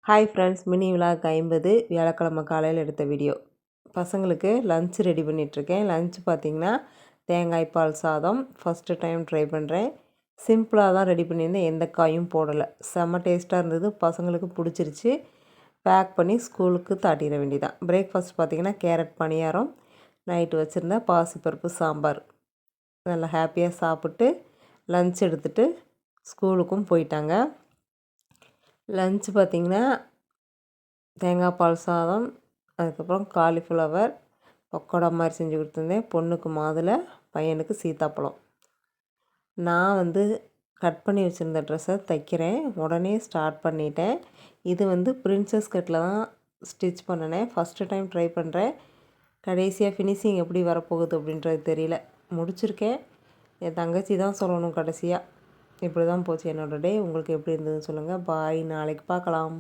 Hi friends, mini vlog 50 வியாழக்கிழமை காலையில் எடுத்த வீடியோ. பசங்களுக்கு லஞ்ச் ரெடி பண்ணிகிட்ருக்கேன். லஞ்ச் பார்த்திங்கன்னா தேங்காய் பால் சாதம். ஃபஸ்ட்டு டைம் ட்ரை பண்ணுறேன். சிம்பிளாக தான் ரெடி பண்ணியிருந்தேன், எந்த காயும் போடலை. செம்ம டேஸ்ட்டாக இருந்தது, பசங்களுக்கு பிடிச்சிருச்சு. பேக் பண்ணி ஸ்கூலுக்கு தாட்டிட வேண்டியதான். பிரேக்ஃபாஸ்ட் பார்த்திங்கன்னா கேரட் பணியாரம், நைட்டு வச்சுருந்தேன் பாசிப்பருப்பு சாம்பார். நல்லா ஹாப்பியாக சாப்பிட்டு லஞ்ச் எடுத்துகிட்டு ஸ்கூலுக்கும் போயிட்டாங்க. லஞ்ச் பார்த்திங்கன்னா தேங்காய் பால் சாதம், அதுக்கப்புறம் காலிஃப்ளவர் பக்கோடா மாதிரி செஞ்சு கொடுத்துருந்தேன். பொண்ணுக்கு மாதுளை, பையனுக்கு சீத்தாப்பழம். நான் கட் பண்ணி வச்சுருந்த ட்ரெஸ்ஸை தைக்கிறேன். உடனே ஸ்டார்ட் பண்ணிட்டேன். இது பிரின்சஸ் கட்டில் தான் ஸ்டிச் பண்ணினேன். ஃபஸ்ட்டு டைம் ட்ரை பண்ணுறேன். கடைசியாக ஃபினிஷிங் எப்படி வரப்போகுது அப்படின்றது தெரியல. முடிச்சிருக்கேன். என் தங்கச்சி தான் சொல்லணும் கடைசியாக. இப்படி தான் போச்சு என்னோடய டே. உங்களுக்கு எப்படி இருந்ததுன்னு சொல்லுங்கள். பாய், நாளைக்கு பார்க்கலாம்.